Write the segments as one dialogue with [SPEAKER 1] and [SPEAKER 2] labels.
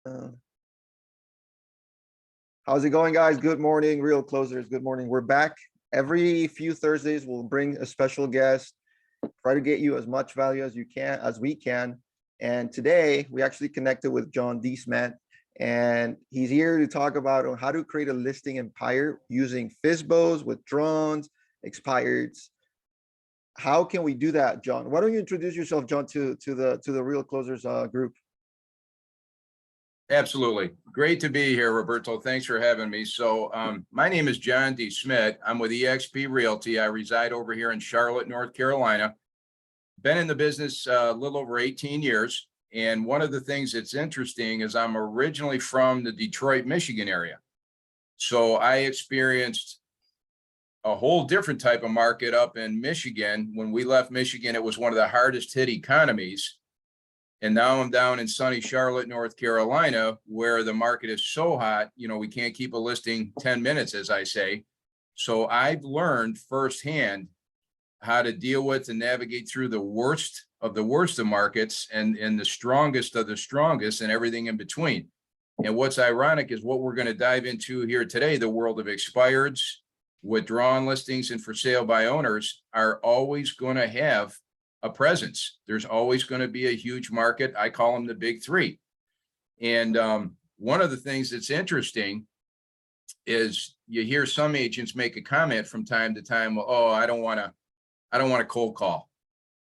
[SPEAKER 1] Uh, how's it going, guys? Good morning, real closers. Good morning. We're back. Every few Thursdays, we'll bring a special guest, try to get you as much value as we can. And today, we actually connected with John D. Smith, and he's here to talk about how to create a listing empire using FSBOs, withdrawns, expireds. How can we do that, John? Why don't you introduce yourself, John, to the Real Closers group?
[SPEAKER 2] Absolutely. Great to be here, Roberto. Thanks for having me. So my name is John D. Smith. I'm with eXp Realty. I reside over here in Charlotte, North Carolina. Been in the business a little over 18 years. And one of the things that's interesting is I'm originally from the Detroit, Michigan area. So I experienced a whole different type of market up in Michigan. When we left Michigan, it was one of the hardest hit economies. And now I'm down in sunny Charlotte, North Carolina, where the market is so hot, we can't keep a listing 10 minutes, as I say. So I've learned firsthand how to deal with and navigate through the worst of markets and the strongest of the strongest and everything in between. And what's ironic is what we're going to dive into here today, the world of expireds, withdrawn listings, and for sale by owners are always going to have a presence. There's always going to be a huge market. I call them the big three. And one of the things that's interesting is you hear some agents make a comment from time to time, oh, I don't want to cold call.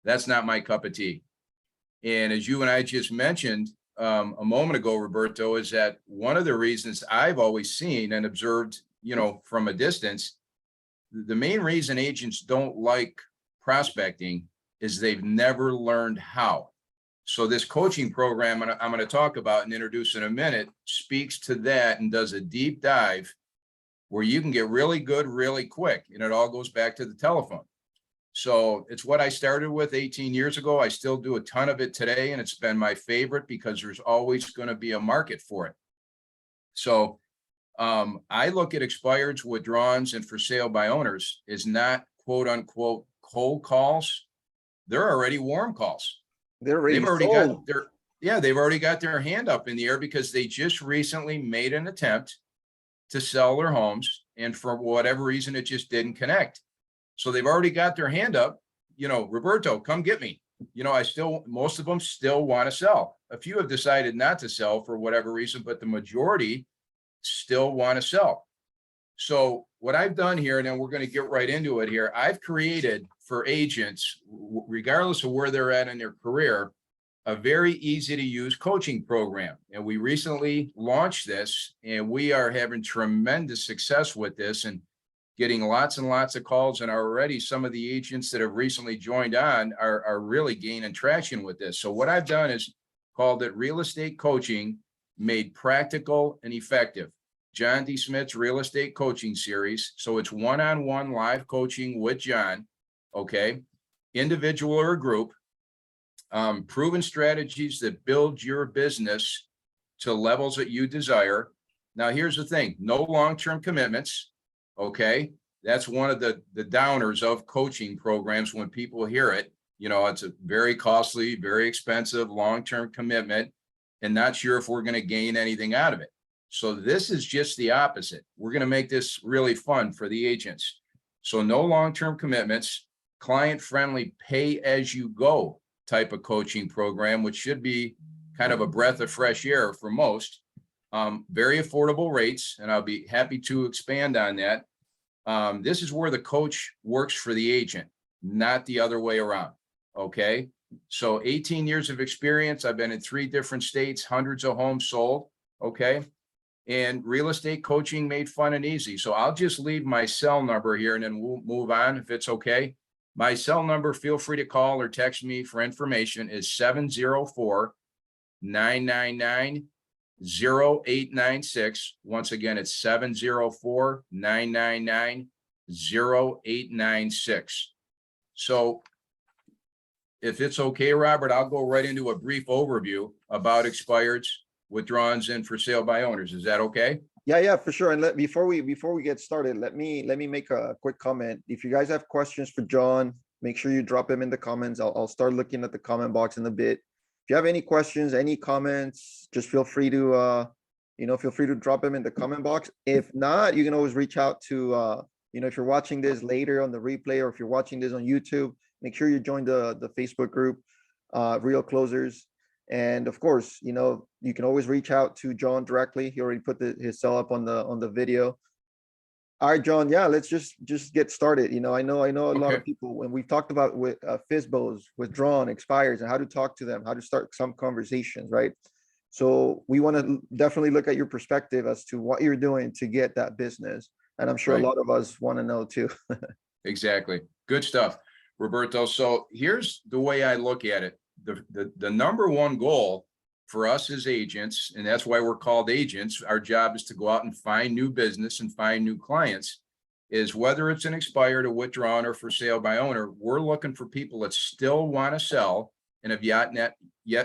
[SPEAKER 2] That's not my cup of tea. And as you and I just mentioned a moment ago, Roberto, is that one of the reasons I've always seen and observed, from a distance, the main reason agents don't like prospecting is they've never learned how. So this coaching program I'm going to talk about and introduce in a minute speaks to that and does a deep dive where you can get really good really quick. And it all goes back to the telephone. So it's what I started with 18 years ago. I still do a ton of it today, and it's been my favorite because there's always going to be a market for it. So I look at expireds, withdrawns, and for sale by owners is not quote unquote cold calls. They're already warm calls.
[SPEAKER 1] They've already
[SPEAKER 2] got their hand up in the air because they just recently made an attempt to sell their homes, and for whatever reason, it just didn't connect. So they've already got their hand up. Roberto, come get me. Most of them still want to sell. A few have decided not to sell for whatever reason, but the majority still want to sell. So what I've done here, and then we're going to get right into it here, I've created for agents, regardless of where they're at in their career, a very easy to use coaching program. And we recently launched this, and we are having tremendous success with this and getting lots and lots of calls. And already some of the agents that have recently joined on are really gaining traction with this. So what I've done is called it Real Estate Coaching Made Practical and Effective. John D. Smith's Real Estate Coaching Series. So it's one-on-one live coaching with John, okay? Individual or a group, proven strategies that build your business to levels that you desire. Now, here's the thing, no long-term commitments, okay? That's one of the downers of coaching programs when people hear it. It's a very costly, very expensive long-term commitment and not sure if we're going to gain anything out of it. So this is just the opposite. We're going to make this really fun for the agents. So no long-term commitments, client-friendly, pay-as-you-go type of coaching program, which should be kind of a breath of fresh air for most. Very affordable rates, and I'll be happy to expand on that. This is where the coach works for the agent, not the other way around, okay? So 18 years of experience. I've been in 3 different states, hundreds of homes sold, okay? And real estate coaching made fun and easy. So I'll just leave my cell number here and then we'll move on if it's okay. My cell number, feel free to call or text me for information, is 704-999-0896. Once again, it's 704-999-0896. So if it's okay, Robert, I'll go right into a brief overview about expireds, withdrawns, and for sale by owners. Is that okay?
[SPEAKER 1] Yeah, for sure. And before we get started, let me make a quick comment. If you guys have questions for John, make sure you drop them in the comments. I'll start looking at the comment box in a bit. you have any questions, any comments, just feel free to, feel free to drop them in the comment box. If not, you can always reach out to, if you're watching this later on the replay, or if you're watching this on YouTube, make sure you join the Facebook group, Real Closers. And of course, you can always reach out to John directly. He already put his cell up on the video. All right, John. Yeah, let's just get started. I know a lot of people, when we've talked about with FSBOs, withdrawn, expires, and how to talk to them, how to start some conversations, right? So we want to definitely look at your perspective as to what you're doing to get that business. And I'm sure a lot of us want to know too.
[SPEAKER 2] Exactly. Good stuff, Roberto. So here's the way I look at it. The number one goal for us as agents, and that's why we're called agents, our job is to go out and find new business and find new clients, is whether it's an expired or withdrawn or for sale by owner, we're looking for people that still want to sell and have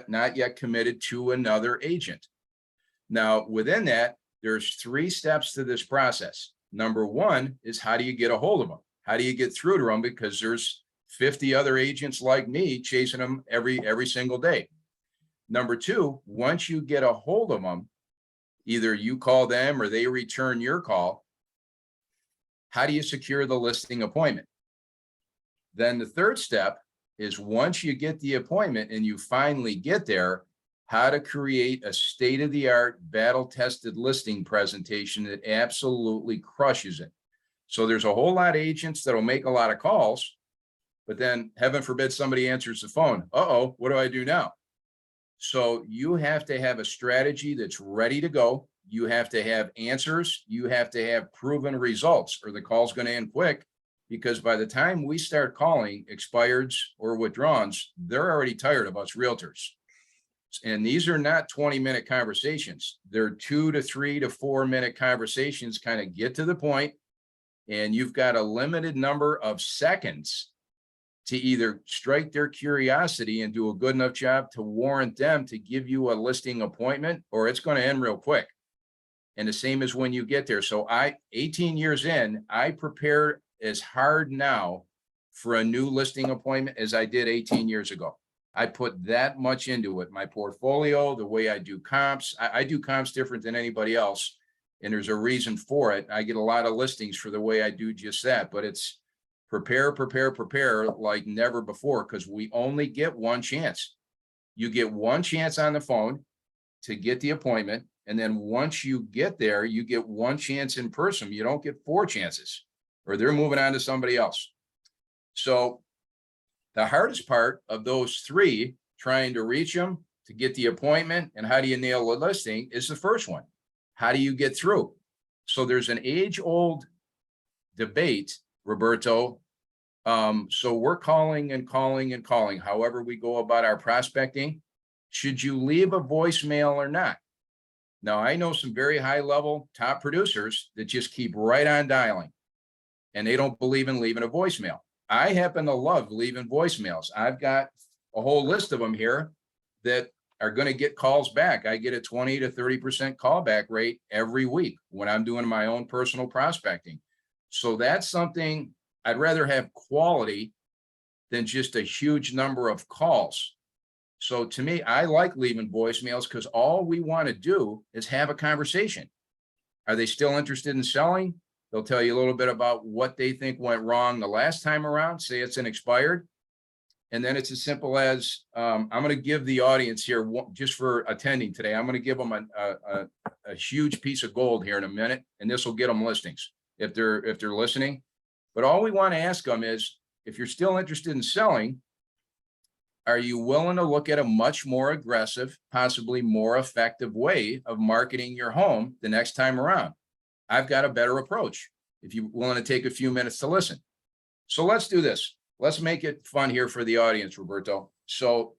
[SPEAKER 2] not yet committed to another agent. Now, within that, there's 3 steps to this process. Number one is, how do you get a hold of them? How do you get through to them? Because there's 50 other agents like me chasing them every single day. Number 2, once you get a hold of them, either you call them or they return your call. How do you secure the listing appointment? Then the 3rd step is, once you get the appointment and you finally get there, how to create a state-of-the-art, battle-tested listing presentation that absolutely crushes it. So there's a whole lot of agents that'll make a lot of calls, but then heaven forbid somebody answers the phone. Uh-oh, what do I do now? So you have to have a strategy that's ready to go. You have to have answers. You have to have proven results, or the call's going to end quick, because by the time we start calling expireds or withdrawns, they're already tired of us realtors. And these are not 20-minute conversations. They're 2 to 3 to 4 minute conversations, kind of get to the point, and you've got a limited number of seconds to either strike their curiosity and do a good enough job to warrant them to give you a listing appointment, or it's going to end real quick. And the same as when you get there. So 18 years in, I prepare as hard now for a new listing appointment as I did 18 years ago. I put that much into it. My portfolio, the way I do comps, I do comps different than anybody else. And there's a reason for it. I get a lot of listings for the way I do just that, but it's prepare like never before, because we only get one chance. You get one chance on the phone to get the appointment. And then once you get there, you get one chance in person. You don't get 4 chances, or they're moving on to somebody else. So the hardest part of those 3, trying to reach them, to get the appointment, and how do you nail a listing, is the first one. How do you get through? So there's an age-old debate, Roberto. So we're calling and calling and calling. However we go about our prospecting, should you leave a voicemail or not? Now, I know some very high-level top producers that just keep right on dialing, and they don't believe in leaving a voicemail. I happen to love leaving voicemails. I've got a whole list of them here that are going to get calls back. I get a 20 to 30% callback rate every week when I'm doing my own personal prospecting. So that's something I'd rather have, quality, than just a huge number of calls. So to me, I like leaving voicemails, because all we want to do is have a conversation. Are they still interested in selling? They'll tell you a little bit about what they think went wrong the last time around. Say it's an expired. And then it's as simple as, I'm going to give the audience here, just for attending today, I'm going to give them a huge piece of gold here in a minute, and this will get them listings if they're listening. But all we want to ask them is, if you're still interested in selling, are you willing to look at a much more aggressive, possibly more effective way of marketing your home the next time around? I've got a better approach if you want to take a few minutes to listen. So let's do this. Let's make it fun here for the audience, Roberto. So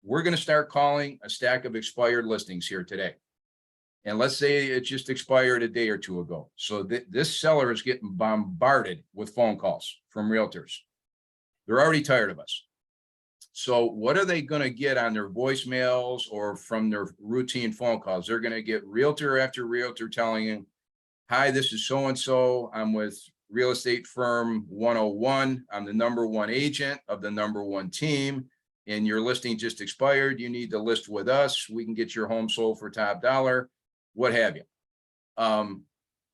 [SPEAKER 2] we're going to start calling a stack of expired listings here today. And let's say it just expired a day or 2 ago. So this seller is getting bombarded with phone calls from realtors. They're already tired of us. So what are they going to get on their voicemails or from their routine phone calls? They're going to get realtor after realtor telling you, hi, this is so-and-so. I'm with real estate firm 101. I'm the #1 agent of the #1 team. and your listing just expired, you need to list with us. We can get your home sold for top dollar, what have you.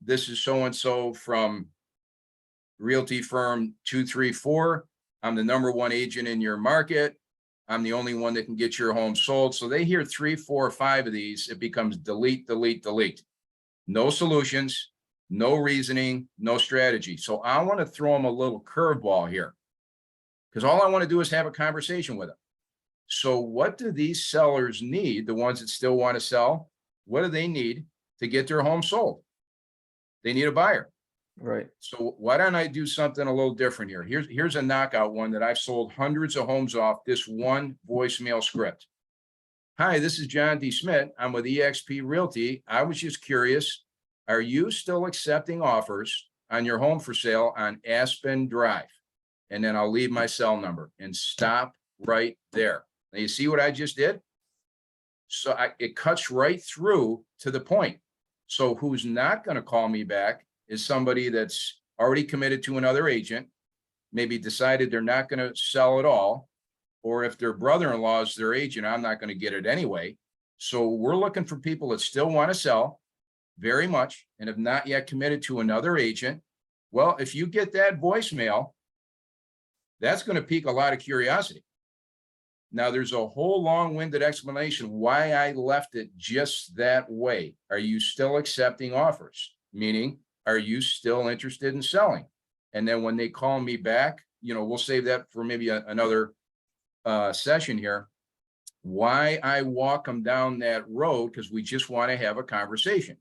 [SPEAKER 2] This is so-and-so from realty firm 234. I'm the #1 agent in your market. I'm the only one that can get your home sold. So they hear 3, 4, 5 of these, it becomes delete, delete, delete. No solutions, no reasoning, no strategy. So I want to throw them a little curveball here, because all I want to do is have a conversation with them. So what do these sellers need, the ones that still want to sell? What do they need to get their home sold? They need a buyer.
[SPEAKER 1] Right.
[SPEAKER 2] So why don't I do something a little different here? Here's a knockout one that I've sold hundreds of homes off this one voicemail script. Hi, this is John D. Smith. I'm with eXp Realty. I was just curious, are you still accepting offers on your home for sale on Aspen Drive? And then I'll leave my cell number and stop right there. Now you see what I just did? So it cuts right through to the point. So who's not going to call me back is somebody that's already committed to another agent, maybe decided they're not going to sell at all, or if their brother-in-law is their agent, I'm not going to get it anyway. So we're looking for people that still want to sell very much and have not yet committed to another agent. Well, if you get that voicemail, that's going to pique a lot of curiosity. Now, there's a whole long-winded explanation why I left it just that way. Are you still accepting offers? Meaning, are you still interested in selling? And then when they call me back, we'll save that for maybe another session here. Why I walk them down that road, because we just want to have a conversation.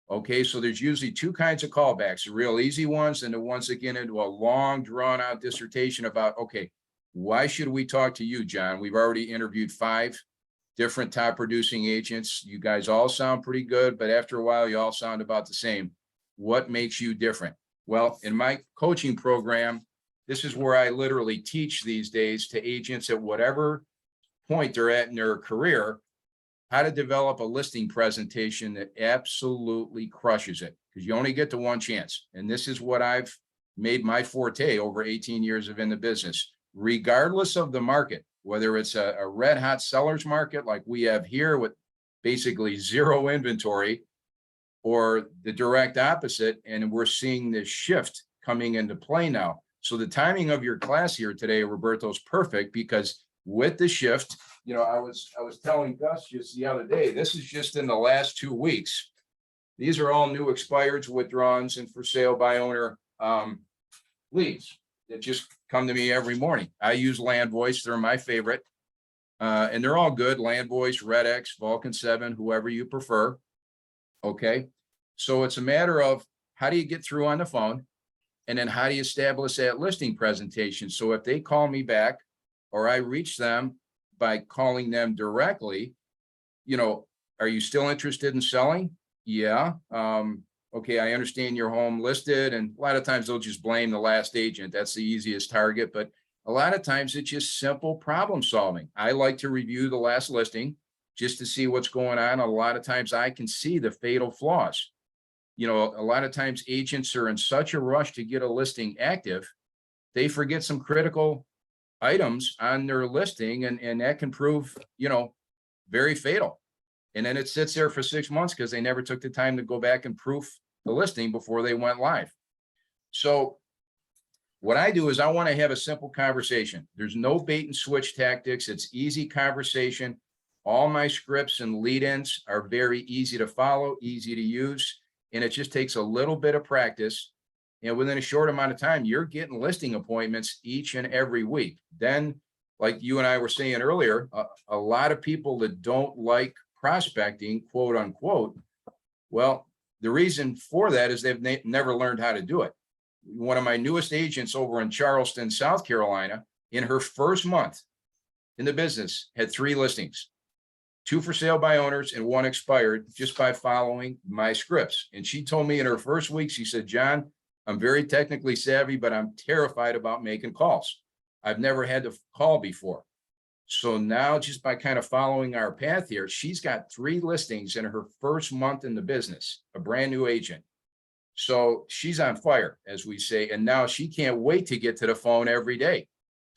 [SPEAKER 2] Okay, so there's usually 2 kinds of callbacks, the real easy ones and the ones that get into a long drawn out dissertation about, okay, why should we talk to you, John? We've already interviewed 5 different top producing agents. You guys all sound pretty good, but after a while, you all sound about the same. What makes you different? Well, in my coaching program, this is where I literally teach these days to agents at whatever point they're at in their career, how to develop a listing presentation that absolutely crushes it, because you only get to one chance. And this is what I've made my forte over 18 years of in the business, regardless of the market, whether it's a red hot seller's market like we have here with basically zero inventory, or the direct opposite. And we're seeing this shift coming into play now. So the timing of your class here today, Roberto, is perfect, because with the shift, I was telling Gus just the other day, this is just in the last 2 weeks. These are all new expireds, withdrawns, and for sale by owner leads that just come to me every morning. I use Land Voice. They're my favorite. And they're all good. Land Voice, Red X, Vulcan 7, whoever you prefer. Okay. So it's a matter of how do you get through on the phone? And then how do you establish that listing presentation? So if they call me back, or I reach them by calling them directly, are you still interested in selling? Yeah. Okay, I understand your home listed. And a lot of times they'll just blame the last agent. That's the easiest target. But a lot of times it's just simple problem solving. I like to review the last listing just to see what's going on. A lot of times I can see the fatal flaws. A lot of times agents are in such a rush to get a listing active, they forget some critical items on their listing, and that can prove, very fatal. And then it sits there for 6 months because they never took the time to go back and proof the listing before they went live. So what I do is I want to have a simple conversation. There's no bait and switch tactics. It's easy conversation. All my scripts and lead-ins are very easy to follow, easy to use, and it just takes a little bit of practice. And within a short amount of time, you're getting listing appointments each and every week. Then, like you and I were saying earlier, a lot of people that don't like prospecting, quote unquote, well, the reason for that is they've never learned how to do it. One of my newest agents over in Charleston, South Carolina, in her first month in the business, had 3 listings, 2 for sale by owners and 1 expired, just by following my scripts. And she told me in her first week, she said, John, I'm very technically savvy, but I'm terrified about making calls. I've never had to call before. So now, just by kind of following our path here, she's got 3 listings in her first month in the business, a brand new agent. So she's on fire, as we say. And now she can't wait to get to the phone every day.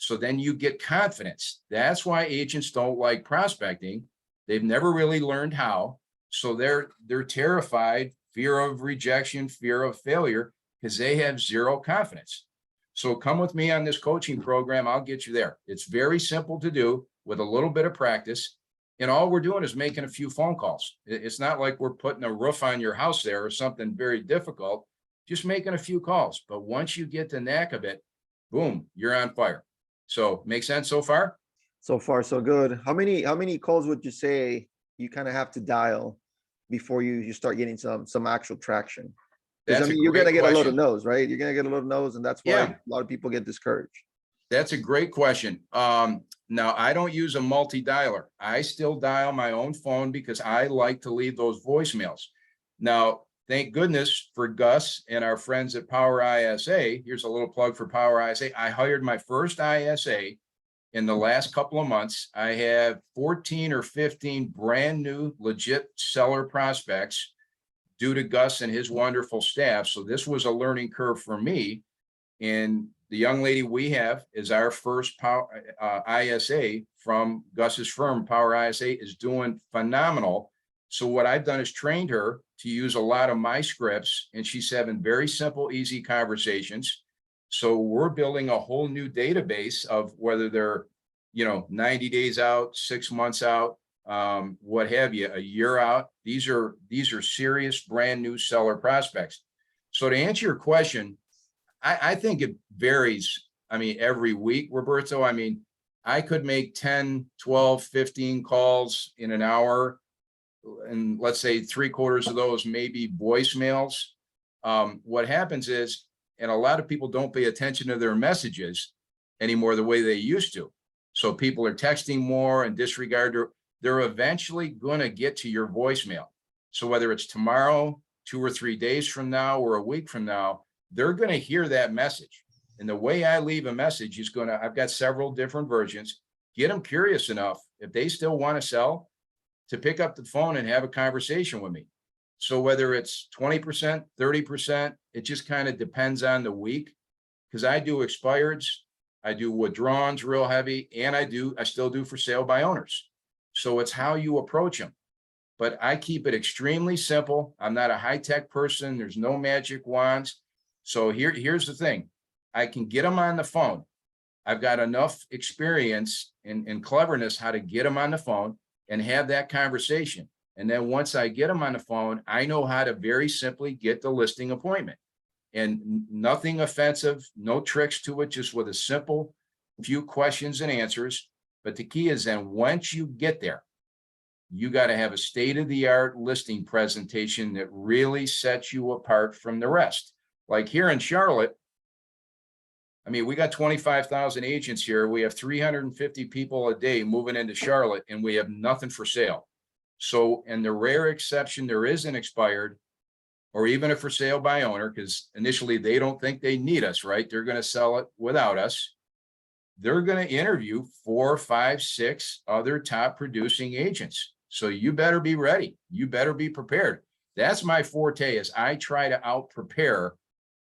[SPEAKER 2] So then you get confidence. That's why agents don't like prospecting. They've never really learned how. So they're terrified, fear of rejection, fear of failure, because they have zero confidence. So come with me on this coaching program. I'll get you there. It's very simple to do with a little bit of practice. And all we're doing is making a few phone calls. It's not like we're putting a roof on your house there or something very difficult, just making a few calls. But once you get the knack of it, boom, you're on fire. So make sense so far?
[SPEAKER 1] So far, so good. How many calls would you say you kind of have to dial before you start getting some actual traction? Because I
[SPEAKER 2] That's a
[SPEAKER 1] mean, you're gonna
[SPEAKER 2] great
[SPEAKER 1] get a lot of
[SPEAKER 2] question.
[SPEAKER 1] no's, right? You're gonna get a lot of no's, and that's why
[SPEAKER 2] Yeah.
[SPEAKER 1] a lot of people get discouraged.
[SPEAKER 2] That's a great question. Now I don't use a multi-dialer. I still dial my own phone because I like to leave those voicemails. Now, thank goodness for Gus and our friends at Power ISA. Here's a little plug for Power ISA. I hired my first ISA in the last couple of months. I have 14 or 15 brand new legit seller prospects due to Gus and his wonderful staff. So this was a learning curve for me. And the young lady we have is our first ISA from Gus's firm. Power ISA is doing phenomenal. So what I've done is trained her to use a lot of my scripts, and she's having very simple, easy conversations. So we're building a whole new database of whether they're, 90 days out, 6 months out, what have you, a year out. These are serious brand new seller prospects. So to answer your question, I think it varies. I mean, every week, Roberto, I mean, I could make 10, 12, 15 calls in an hour. And let's say 3/4 of those may be voicemails. What happens is, and a lot of people don't pay attention to their messages anymore the way they used to. So people are texting more and disregard they're eventually going to get to your voicemail. So whether it's tomorrow, 2 or 3 days from now, or a week from now, they're going to hear that message. And the way I leave a message is I've got several different versions, get them curious enough, if they still want to sell, to pick up the phone and have a conversation with me. So whether it's 20%, 30%, it just kind of depends on the week, because I do expireds, I do withdrawns real heavy, and I still do for sale by owners. So it's how you approach them. But I keep it extremely simple. I'm not a high-tech person. There's no magic wands. So here's the thing. I can get them on the phone. I've got enough experience and cleverness how to get them on the phone and have that conversation. And then once I get them on the phone, I know how to very simply get the listing appointment. And nothing offensive, no tricks to it, just with a simple few questions and answers. But the key is then once you get there, you got to have a state-of-the-art listing presentation that really sets you apart from the rest. Like here in Charlotte, I mean, we got 25,000 agents here. We have 350 people a day moving into Charlotte, and we have nothing for sale. So, in the rare exception there is an expired, or even a for sale by owner, because initially they don't think they need us, right? They're going to sell it without us. They're going to interview 4, 5, 6 other top producing agents. So you better be ready. You better be prepared. That's my forte, is I try to out prepare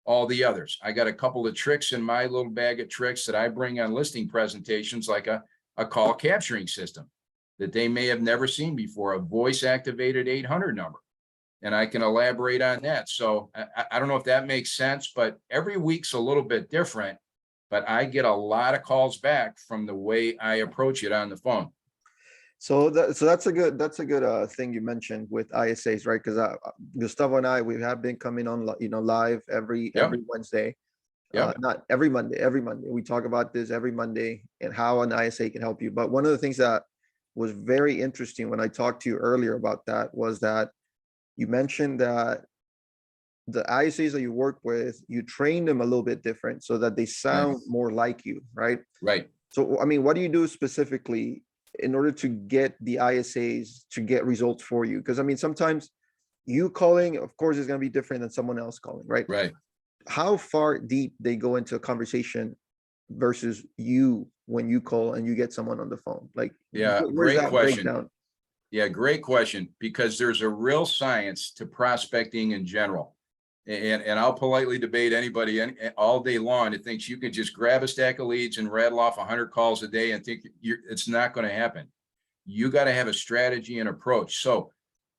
[SPEAKER 2] all the others. I got a couple of tricks in my little bag of tricks that I bring on listing presentations, like a call capturing system that they may have never seen before, a voice activated 800 number. And I can elaborate on that. So I don't know if that makes sense, but every week's a little bit different, but I get a lot of calls back from the way I approach it on the phone.
[SPEAKER 1] So that's a good thing you mentioned with ISAs, right? Because Gustavo and I, we have been coming on live every Wednesday, not every Monday. Every Monday we talk about this every Monday and how an ISA can help you. But one of the things that was very interesting when I talked to you earlier about that was that you mentioned that the ISAs that you work with, you train them a little bit different so that they sound more like you, right?
[SPEAKER 2] Right.
[SPEAKER 1] So I mean, what do you do specifically in order to get the ISAs to get results for you? Because I mean, sometimes you calling, of course, is going to be different than someone else calling, right?
[SPEAKER 2] Right.
[SPEAKER 1] How far deep they go into a conversation versus you when you call and you get someone on the phone? Like,
[SPEAKER 2] Yeah,
[SPEAKER 1] where's
[SPEAKER 2] great
[SPEAKER 1] that
[SPEAKER 2] question.
[SPEAKER 1] breakdown?
[SPEAKER 2] Yeah, great question, because there's a real science to prospecting in general. And I'll politely debate anybody all day long that thinks you can just grab a stack of leads and rattle off 100 calls a day and think it's not going to happen. You got to have a strategy and approach. So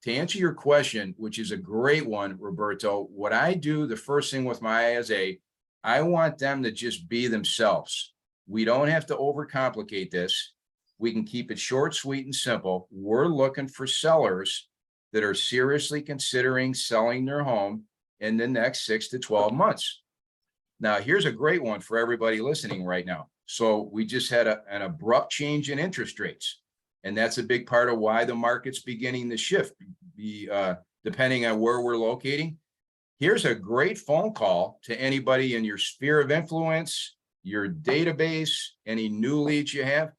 [SPEAKER 2] to answer your question, which is a great one, Roberto, what I do, the first thing with my ISA, I want them to just be themselves. We don't have to overcomplicate this. We can keep it short, sweet, and simple. We're looking for sellers that are seriously considering selling their home in the next 6 to 12 months. Now, here's a great one for everybody listening right now. So we just had an abrupt change in interest rates. And that's a big part of why the market's beginning to shift, depending on where we're locating. Here's a great phone call to anybody in your sphere of influence, your database, any new leads you have.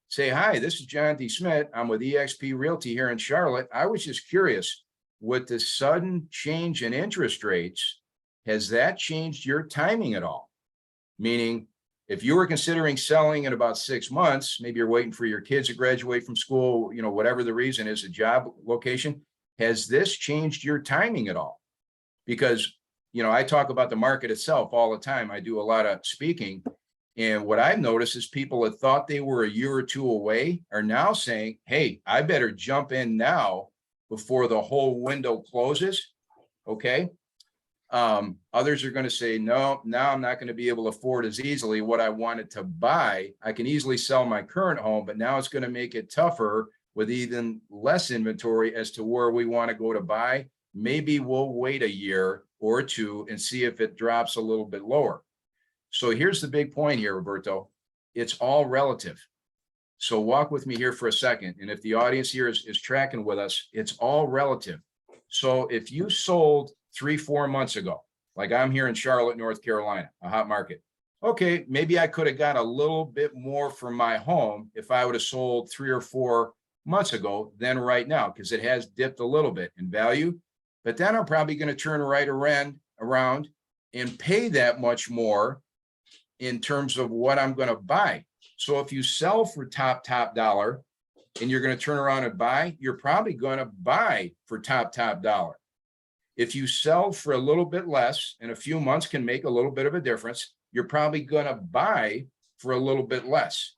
[SPEAKER 2] Say, hi, this is John D. Smith. I'm with eXp Realty here in Charlotte. I was just curious, with the sudden change in interest rates, has that changed your timing at all? Meaning, if you were considering selling in about 6 months, maybe you're waiting for your kids to graduate from school, whatever the reason is, a job location, has this changed your timing at all? Because, I talk about the market itself all the time. I do a lot of speaking. And what I've noticed is people that thought they were a year or two away are now saying, hey, I better jump in now before the whole window closes. Okay. Others are going to say, no, now I'm not going to be able to afford as easily what I wanted to buy. I can easily sell my current home, but now it's going to make it tougher with even less inventory as to where we want to go to buy. Maybe we'll wait a year or two and see if it drops a little bit lower. So here's the big point here, Roberto. It's all relative. So walk with me here for a second. And if the audience here is tracking with us, it's all relative. So if you sold 3-4 months ago, like I'm here in Charlotte, North Carolina, a hot market. Okay, maybe I could have got a little bit more for my home if I would have sold 3 or 4 months ago than right now, because it has dipped a little bit in value. But then I'm probably going to turn right around and pay that much more in terms of what I'm going to buy. So if you sell for top dollar and you're going to turn around and buy, you're probably going to buy for top dollar. If you sell for a little bit less, and a few months can make a little bit of a difference, you're probably going to buy for a little bit less.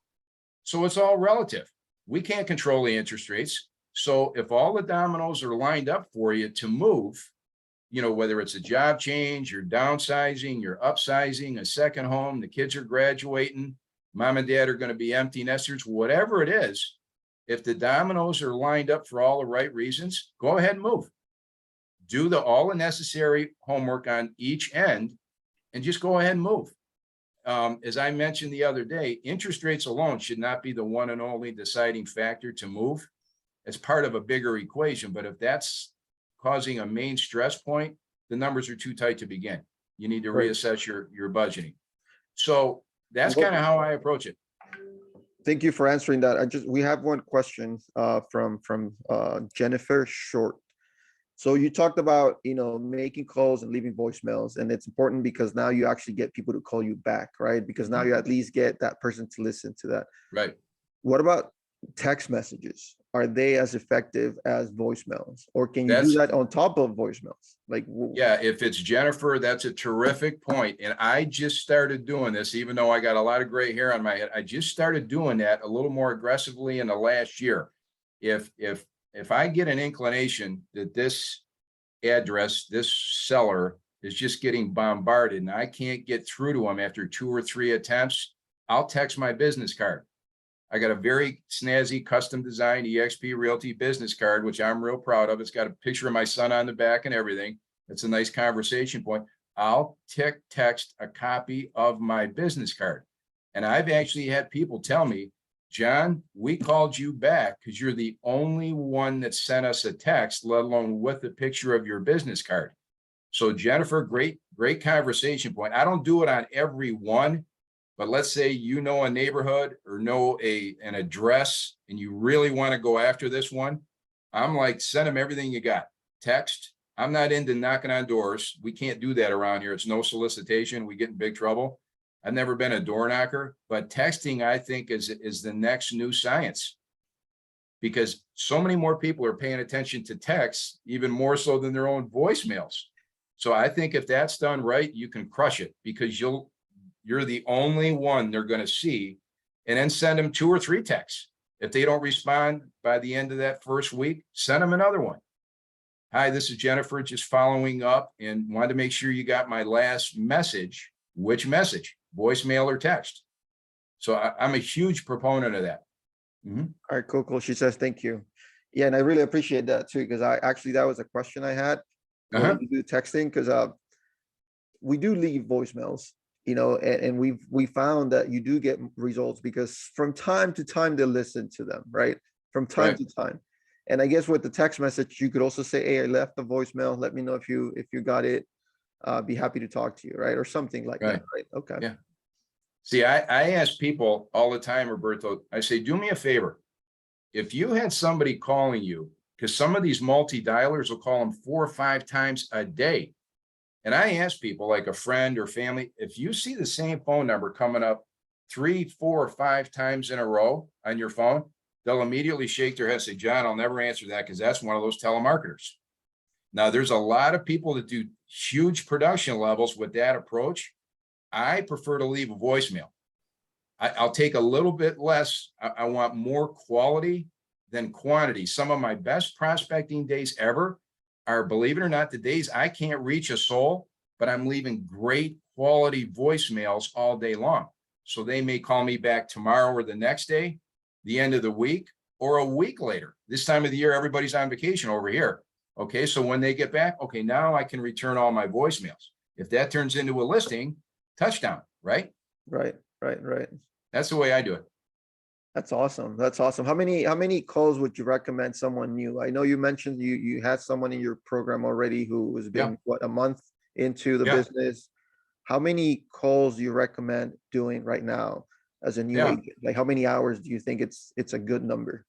[SPEAKER 2] So it's all relative. We can't control the interest rates. So if all the dominoes are lined up for you to move, whether it's a job change, you're downsizing, you're upsizing, a second home, the kids are graduating, mom and dad are going to be empty nesters, whatever it is, if the dominoes are lined up for all the right reasons, go ahead and move. Do all the necessary homework on each end and just go ahead and move. As I mentioned the other day, interest rates alone should not be the one and only deciding factor to move. It's part of a bigger equation, but if that's causing a main stress point, the numbers are too tight to begin. You need to reassess your budgeting. So that's kind of how I approach it.
[SPEAKER 1] Thank you for answering that. We have one question from Jennifer Short. So you talked about, making calls and leaving voicemails, and it's important because now you actually get people to call you back, right? Because now you at least get that person to listen to that.
[SPEAKER 2] Right.
[SPEAKER 1] What about text messages? Are they as effective as voicemails, or can you do that on top of voicemails?
[SPEAKER 2] Yeah, if it's Jennifer, that's a terrific point. And I just started doing this, even though I got a lot of gray hair on my head. I just started doing that a little more aggressively in the last year. If I get an inclination that this address, this seller is just getting bombarded and I can't get through to them after 2 or 3 attempts, I'll text my business card. I got a very snazzy custom designed eXp Realty business card, which I'm real proud of. It's got a picture of my son on the back and everything. It's a nice conversation point. I'll text a copy of my business card. And I've actually had people tell me, John, we called you back because you're the only one that sent us a text, let alone with a picture of your business card. So Jennifer, great conversation point. I don't do it on every one. But let's say a neighborhood or an address and you really want to go after this one. I'm like, send them everything you got. Text. I'm not into knocking on doors. We can't do that around here. It's no solicitation. We get in big trouble. I've never been a door knocker, but texting, I think, is the next new science, because so many more people are paying attention to texts, even more so than their own voicemails. So I think if that's done right, you can crush it because you're the only one they're going to see, and then send them 2 or 3 texts. If they don't respond by the end of that first week, send them another one. Hi, this is Jennifer, just following up and wanted to make sure you got my last message. Which message? Voicemail or text? So I'm a huge proponent of that.
[SPEAKER 1] All right, cool. She says, thank you. Yeah, and I really appreciate that too, because that was a question I had. What do you do texting? Because we do leave voicemails, and we found that you do get results because from time to time they listen to them, right? From time to time. And I guess with the text message, you could also say, hey, I left a voicemail. Let me know if you got it. Be happy to talk to you, right? Or something like that, right? Okay.
[SPEAKER 2] Yeah. See, I ask people all the time, Roberto, I say, do me a favor. If you had somebody calling you, because some of these multi-dialers will call them 4 or 5 times a day. And I ask people like a friend or family, if you see the same phone number coming up 3, 4, or 5 times in a row on your phone, they'll immediately shake their head and say, John, I'll never answer that because that's one of those telemarketers. Now, there's a lot of people that do huge production levels with that approach. I prefer to leave a voicemail. I'll take a little bit less. I want more quality than quantity. Some of my best prospecting days ever are, believe it or not, the days I can't reach a soul, but I'm leaving great quality voicemails all day long. So they may call me back tomorrow or the next day, the end of the week, or a week later. This time of the year, everybody's on vacation over here. Okay, so when they get back, okay, now I can return all my voicemails. If that turns into a listing, touchdown, right?
[SPEAKER 1] Right.
[SPEAKER 2] That's the way I do it.
[SPEAKER 1] That's awesome. How many calls would you recommend someone new? I know you mentioned you had someone in your program already who has been a month into the business. How many calls do you recommend doing right now as a new agent? Like how many hours do you think it's a good number?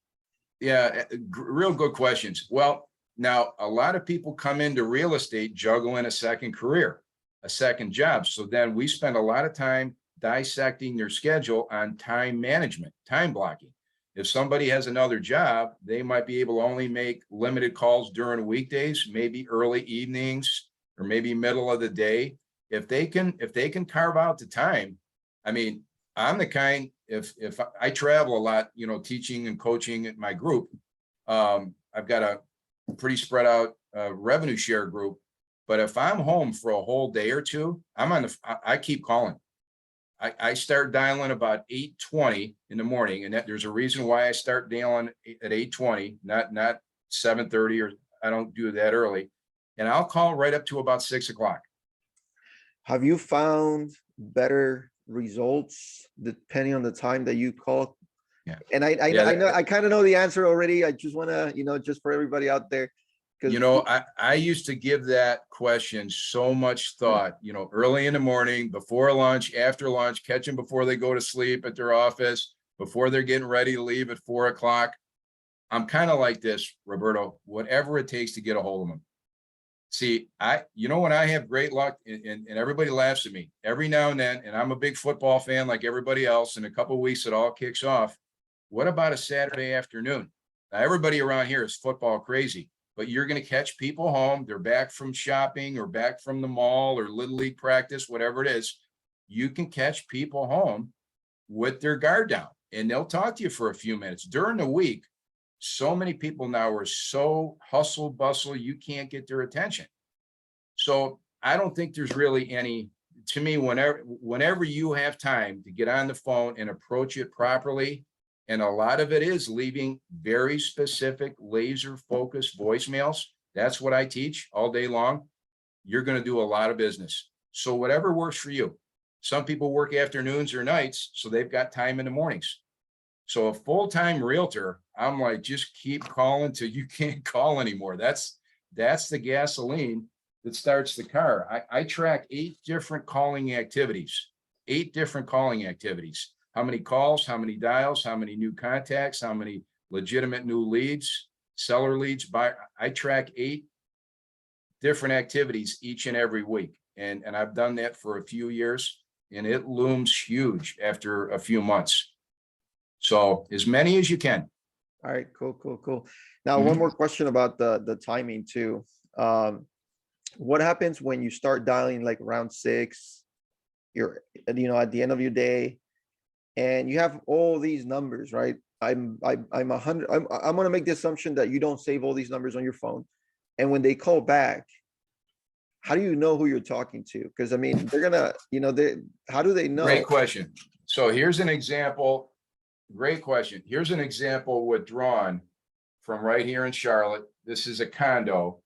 [SPEAKER 2] Yeah, real good questions. Well, now a lot of people come into real estate juggling a second career, a second job. So then we spend a lot of time dissecting their schedule on time management, time blocking. If somebody has another job, they might be able to only make limited calls during weekdays, maybe early evenings, or maybe middle of the day. If they can carve out the time, I mean, I'm the kind, if I travel a lot, teaching and coaching at my group, I've got a pretty spread out revenue share group. But if I'm home for a whole day or two, I keep calling. I start dialing about 8:20 in the morning, and there's a reason why I start dialing at 8:20, not 7:30, or I don't do that early. And I'll call right up to about 6 o'clock.
[SPEAKER 1] Have you found better results depending on the time that you call?
[SPEAKER 2] Yeah.
[SPEAKER 1] And I know I kind of know the answer already. I just want to, just for everybody out there.
[SPEAKER 2] I used to give that question so much thought, early in the morning, before lunch, after lunch, catch them before they go to sleep at their office, before they're getting ready to leave at 4 o'clock. I'm kind of like this, Roberto, whatever it takes to get a hold of them. See, when I have great luck and everybody laughs at me every now and then, and I'm a big football fan like everybody else, in a couple of weeks, it all kicks off. What about a Saturday afternoon? Now, everybody around here is football crazy. But you're going to catch people home. They're back from shopping or back from the mall or Little League practice, whatever it is. You can catch people home with their guard down, and they'll talk to you for a few minutes. During the week, so many people now are so hustle bustle, you can't get their attention. So I don't think there's really any, to me, whenever you have time to get on the phone and approach it properly, and a lot of it is leaving very specific laser focused voicemails. That's what I teach all day long. You're going to do a lot of business. So whatever works for you. Some people work afternoons or nights, so they've got time in the mornings. So a full-time realtor, I'm like, just keep calling till you can't call anymore. That's the gasoline that starts the car. I track 8 different calling activities, 8 different calling activities. How many calls, how many dials, how many new contacts, how many legitimate new leads, seller leads. I track 8 different activities each and every week. And I've done that for a few years, and it looms huge after a few months. So as many as you can.
[SPEAKER 1] All right, cool. Now, one more question about the timing too. what happens when you start dialing like round 6, you're, at the end of your day, and you have all these numbers, right? I'm 100, I'm gonna make the assumption that you don't save all these numbers on your phone. And when they call back, how do you know who you're talking to? Because I mean, they're gonna, how do they know?
[SPEAKER 2] Great question. So here's an example. Great question. Here's an example withdrawn from right here in Charlotte. This is a condo,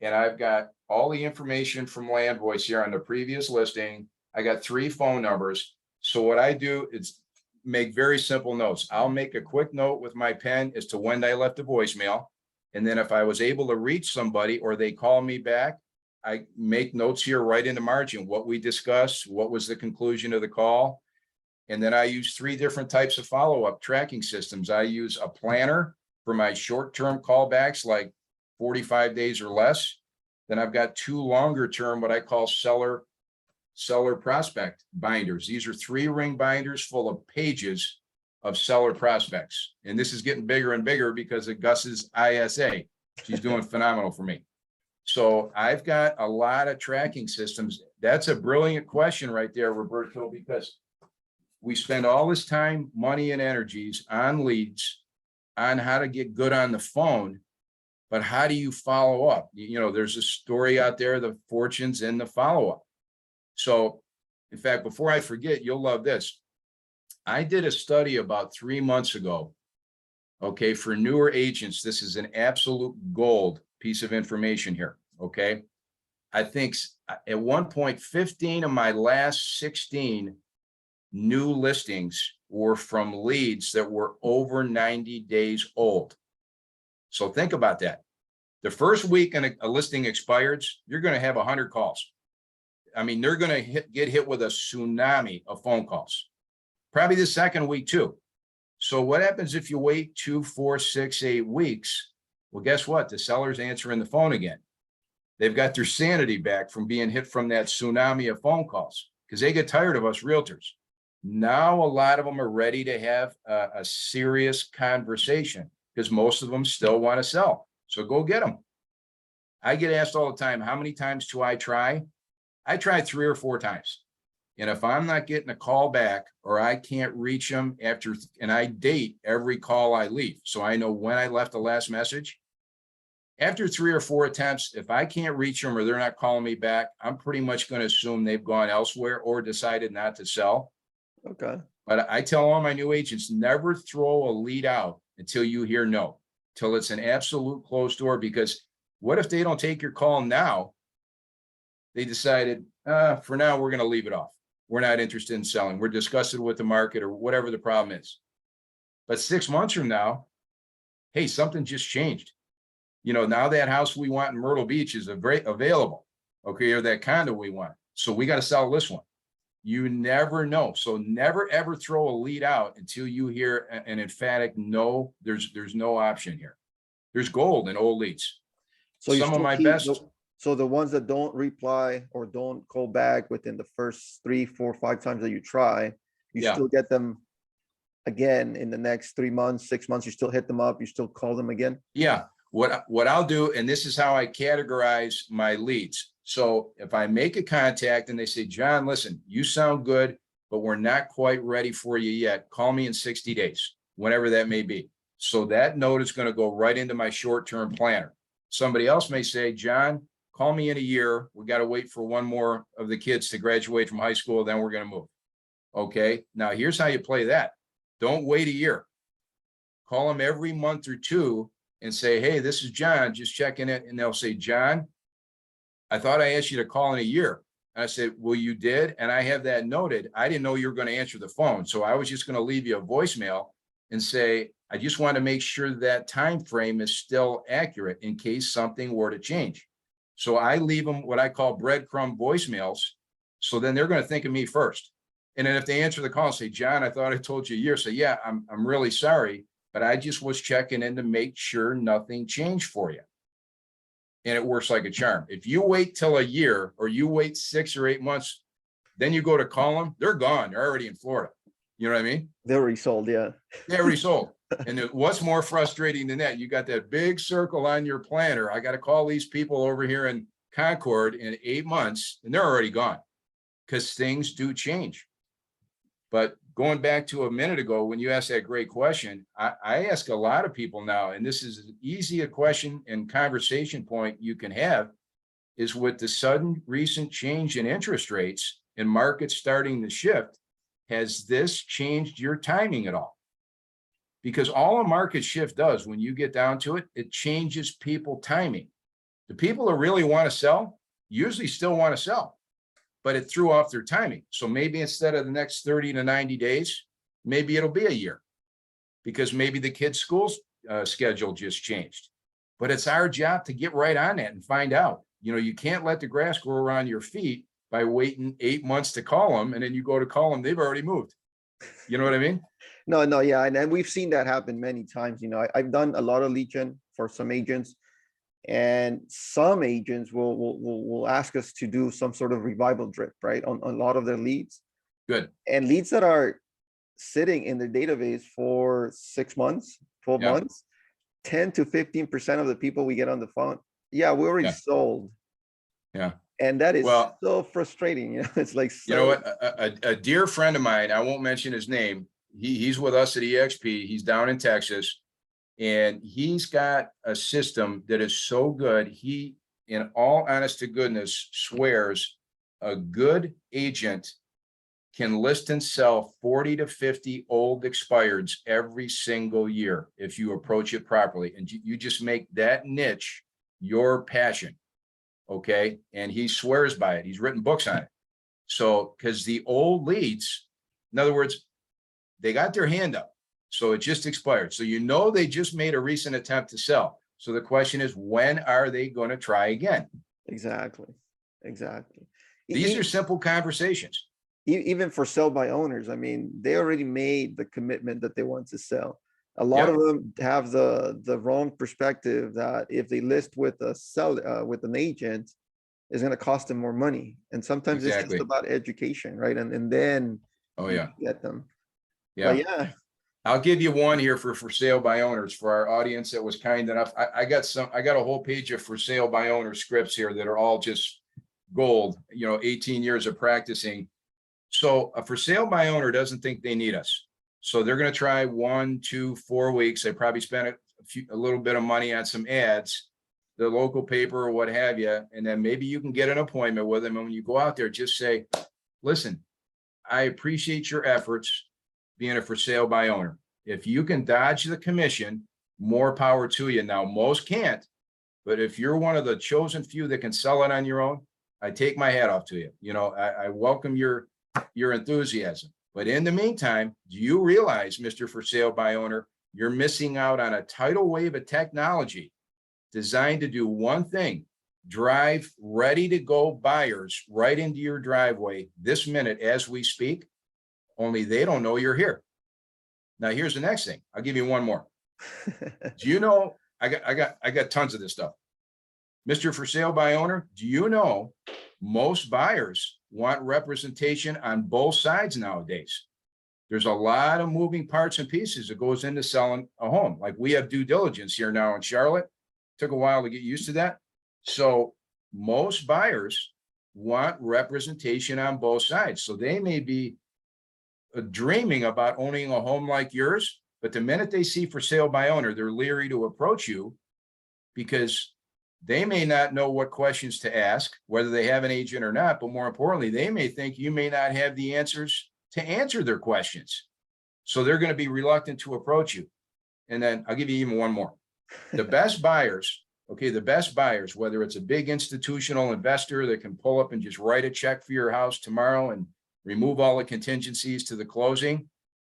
[SPEAKER 2] and I've got all the information from Land Voice here on the previous listing. I got 3 phone numbers. So what I do is make very simple notes. I'll make a quick note with my pen as to when I left a voicemail. And then if I was able to reach somebody or they call me back, I make notes here right in the margin, what we discussed, what was the conclusion of the call. And then I use 3 different types of follow-up tracking systems. I use a planner for my short-term callbacks, like 45 days or less. Then I've got 2 longer-term, what I call seller prospect binders. These are 3-ring binders full of pages of seller prospects. And this is getting bigger and bigger because of Gus's ISA. She's doing phenomenal for me. So I've got a lot of tracking systems. That's a brilliant question right there, Roberto, because we spend all this time, money, and energies on leads, on how to get good on the phone, but how do you follow up? There's a story out there, the fortunes in the follow-up. So, in fact, before I forget, you'll love this. I did a study about 3 months ago, okay, for newer agents. This is an absolute gold piece of information here, okay? I think at one point, 15 of my last 16 new listings were from leads that were over 90 days old. So think about that. The first week a listing expires, you're going to have 100 calls. I mean, they're going to get hit with a tsunami of phone calls. Probably the second week too. So what happens if you wait 2, 4, 6, 8 weeks? Well, guess what? The seller's answering the phone again. They've got their sanity back from being hit from that tsunami of phone calls because they get tired of us realtors. Now, a lot of them are ready to have a serious conversation because most of them still want to sell. So go get them. I get asked all the time, how many times do I try? I try 3 or 4 times. And if I'm not getting a call back or I can't reach them and I date every call I leave, so I know when I left the last message. After 3 or 4 attempts, if I can't reach them or they're not calling me back, I'm pretty much going to assume they've gone elsewhere or decided not to sell.
[SPEAKER 1] Okay.
[SPEAKER 2] But I tell all my new agents, never throw a lead out until you hear no, till it's an absolute closed door, because what if they don't take your call now? They decided, for now, we're going to leave it off. We're not interested in selling. We're disgusted with the market or whatever the problem is. But 6 months from now, hey, something just changed. Now that house we want in Myrtle Beach is available. Okay, or that condo we want. So we got to sell this one. You never know. So never, ever throw a lead out until you hear an emphatic no. There's no option here. There's gold in old leads.
[SPEAKER 1] So
[SPEAKER 2] some of my best.
[SPEAKER 1] So the ones that don't reply or don't call back within the first 3, 4, 5 times that you try, you still get them again in the next 3 months, 6 months. You still hit them up. You still call them again.
[SPEAKER 2] Yeah. What I'll do, and this is how I categorize my leads. So if I make a contact and they say, John, listen, you sound good, but we're not quite ready for you yet. Call me in 60 days, whenever that may be. So that note is going to go right into my short-term planner. Somebody else may say, John, call me in a year. We got to wait for one more of the kids to graduate from high school. Then we're going to move. Okay. Now here's how you play that. Don't wait a year. Call them every month or 2 and say, hey, this is John, just checking it. And they'll say, John, I thought I asked you to call in a year. And I said, well, you did. And I have that noted. I didn't know you were going to answer the phone. So I was just going to leave you a voicemail and say, I just want to make sure that time frame is still accurate in case something were to change. So I leave them what I call breadcrumb voicemails. So then they're going to think of me first. And then if they answer the call and say, John, I thought I told you a year. So yeah, I'm really sorry, but I just was checking in to make sure nothing changed for you. And it works like a charm. If you wait till a year or you wait 6 or 8 months, then you go to call them, they're gone. They're already in Florida. You know what I mean?
[SPEAKER 1] They're already sold. Yeah.
[SPEAKER 2] They're already sold. And what's more frustrating than that? You got that big circle on your planner. I got to call these people over here in Concord in 8 months and they're already gone because things do change. But going back to a minute ago, when you asked that great question, I ask a lot of people now, and this is as easy a question and conversation point you can have, is with the sudden recent change in interest rates and markets starting to shift, has this changed your timing at all? Because all a market shift does when you get down to it, it changes people timing. The people who really want to sell usually still want to sell, but it threw off their timing. So maybe instead of the next 30 to 90 days, maybe it'll be a year because maybe the kid's school schedule just changed. But it's our job to get right on that and find out. You know, you can't let the grass grow around your feet by waiting 8 months to call them. And then you go to call them, they've already moved. You know what I mean?
[SPEAKER 1] No, yeah. And we've seen that happen many times. You know, I've done a lot of lead gen for some agents, and some agents will ask us to do some sort of revival drip, right? On a lot of their leads.
[SPEAKER 2] Good.
[SPEAKER 1] And leads that are sitting in the database for 6 months, 12
[SPEAKER 2] Yeah.
[SPEAKER 1] months, 10 to 15% of the people we get on the phone, yeah, we already
[SPEAKER 2] Yeah.
[SPEAKER 1] sold.
[SPEAKER 2] Yeah.
[SPEAKER 1] And that is
[SPEAKER 2] Well,
[SPEAKER 1] so frustrating. You know, it's like,
[SPEAKER 2] you know what? A dear friend of mine, I won't mention his name. He's with us at EXP. He's down in Texas, and he's got a system that is so good. He, in all honest to goodness, swears a good agent can list and sell 40 to 50 old expireds every single year if you approach it properly. And you just make that niche your passion. Okay. And he swears by it. He's written books on it. So, because the old leads, in other words, they got their hand up. So it just expired. So, you know, they just made a recent attempt to sell. So the question is, when are they going to try again?
[SPEAKER 1] exactly.
[SPEAKER 2] These are simple conversations.
[SPEAKER 1] Even for sell by owners, I mean, they already made the commitment that they want to sell. A lot
[SPEAKER 2] Yeah.
[SPEAKER 1] of them have the wrong perspective that if they list with with an agent, it's going to cost them more money. And sometimes it's
[SPEAKER 2] Exactly.
[SPEAKER 1] just about education, right? And then
[SPEAKER 2] Oh,
[SPEAKER 1] you
[SPEAKER 2] yeah.
[SPEAKER 1] get them.
[SPEAKER 2] Yeah.
[SPEAKER 1] But yeah,
[SPEAKER 2] I'll give you one here for sale by owners for our audience that was kind enough. I got a whole page of for sale by owner scripts here that are all just gold, you know, 18 years of practicing. So a for sale by owner doesn't think they need us. So they're going to try 1, 2, 4 weeks. They probably spent a little bit of money on some ads, the local paper or what have you. And then maybe you can get an appointment with them. And when you go out there, just say, listen, I appreciate your efforts being a for sale by owner. If you can dodge the commission, more power to you. Now, most can't, but if you're one of the chosen few that can sell it on your own, I take my hat off to you. You know, I welcome your enthusiasm. But in the meantime, do you realize, Mr. For Sale by Owner, you're missing out on a tidal wave of technology designed to do one thing: drive ready to go buyers right into your driveway this minute as we speak. Only they don't know you're here. Now, here's the next thing. I'll give you one more. Do you know, I got tons of this stuff. Mr. For Sale by Owner, do you know most buyers want representation on both sides nowadays? There's a lot of moving parts and pieces that goes into selling a home. Like we have due diligence here now in Charlotte. Took a while to get used to that. So most buyers want representation on both sides. So they may be dreaming about owning a home like yours, but the minute they see for sale by owner, they're leery to approach you because they may not know what questions to ask, whether they have an agent or not. But more importantly, they may think you may not have the answers to answer their questions. So they're going to be reluctant to approach you. And then I'll give you even one more. The best buyers, okay, the best buyers, whether it's a big institutional investor that can pull up and just write a check for your house tomorrow and remove all the contingencies to the closing,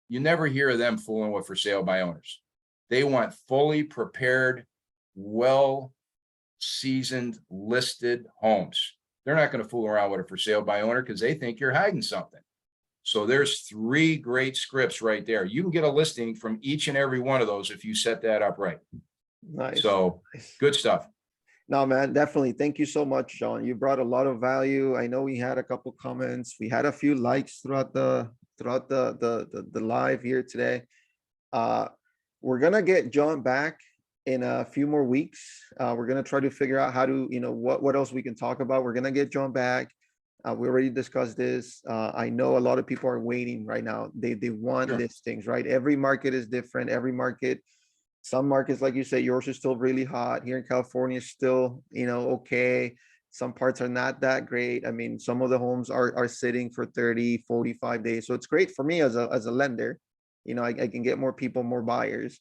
[SPEAKER 2] you never hear of them fooling with for sale by owners. They want fully prepared, well-seasoned, listed homes. They're not going to fool around with a for sale by owner because they think you're hiding something. So there's 3 great scripts right there. You can get a listing from each and every one of those if you set that up right.
[SPEAKER 1] nice.
[SPEAKER 2] So good stuff.
[SPEAKER 1] No, man, definitely. Thank you so much, John. You brought a lot of value. I know we had a couple comments. We had a few likes throughout the live here today. We're gonna get John back in a few more weeks. We're gonna try to figure out how to, what else we can talk about. We're gonna get John back. We already discussed this. I know a lot of people are waiting right now. They want
[SPEAKER 2] Sure.
[SPEAKER 1] listings, right? Every market is different. Every market, some markets, like you say, yours is still really hot. Here in California is still, okay. Some parts are not that great. I mean, some of the homes are sitting for 30, 45 days. So it's great for me as a lender. I can get more people, more buyers.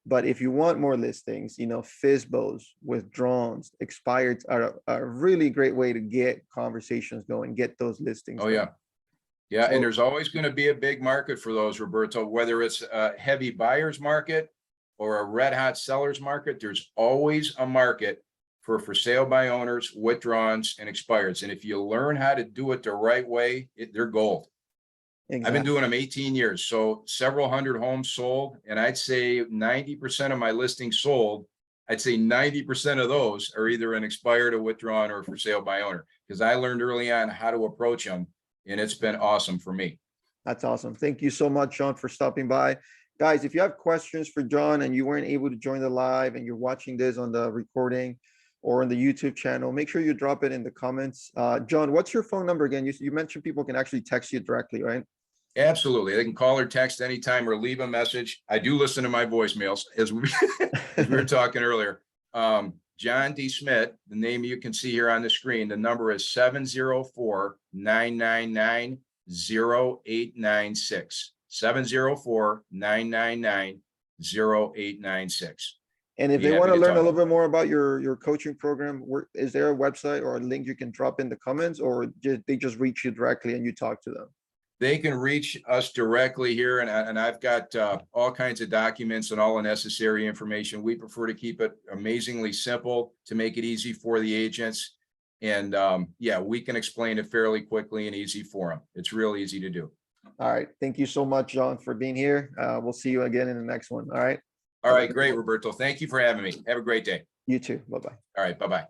[SPEAKER 1] But if you want more listings, FSBOs, withdrawns, expireds are a really great way to get conversations going, get those listings
[SPEAKER 2] Oh,
[SPEAKER 1] going.
[SPEAKER 2] yeah. Yeah, and
[SPEAKER 1] So-
[SPEAKER 2] there's always going to be a big market for those, Roberto, whether it's a heavy buyer's market or a red hot seller's market. There's always a market for sale by owners, withdrawns, and expireds. And if you learn how to do it the right way, they're gold. I've been
[SPEAKER 1] Exactly.
[SPEAKER 2] doing them 18 years, so several hundred homes sold, and I'd say 90% of my listings sold. I'd say 90% of those are either an expired, a withdrawn, or for sale by owner, because I learned early on how to approach them, and it's been awesome for me.
[SPEAKER 1] That's awesome. Thank you so much, John, for stopping by. Guys, if you have questions for John and you weren't able to join the live and you're watching this on the recording or on the YouTube channel, make sure you drop it in the comments. John, what's your phone number again? You mentioned people can actually text you directly, right?
[SPEAKER 2] Absolutely. They can call or text anytime or leave a message. I do listen to my voicemails as we were talking earlier. John D. Smith, the name you can see here on the screen, the number is 704-999-0896. 704-999-0896.
[SPEAKER 1] And if
[SPEAKER 2] Be
[SPEAKER 1] they want
[SPEAKER 2] happy
[SPEAKER 1] to
[SPEAKER 2] to
[SPEAKER 1] learn a
[SPEAKER 2] talk.
[SPEAKER 1] little bit more about your coaching program, is there a website or a link you can drop in the comments, or they just reach you directly and you talk to them?
[SPEAKER 2] They can reach us directly here, and I've got all kinds of documents and all the necessary information. We prefer to keep it amazingly simple to make it easy for the agents. And yeah, we can explain it fairly quickly and easy for them. It's real easy to do.
[SPEAKER 1] All right. Thank you so much, John, for being here. We'll see you again in the next one. All right.
[SPEAKER 2] All right, great, Roberto. Thank you for having me. Have a great day.
[SPEAKER 1] You too. Bye-bye.
[SPEAKER 2] All right, bye-bye.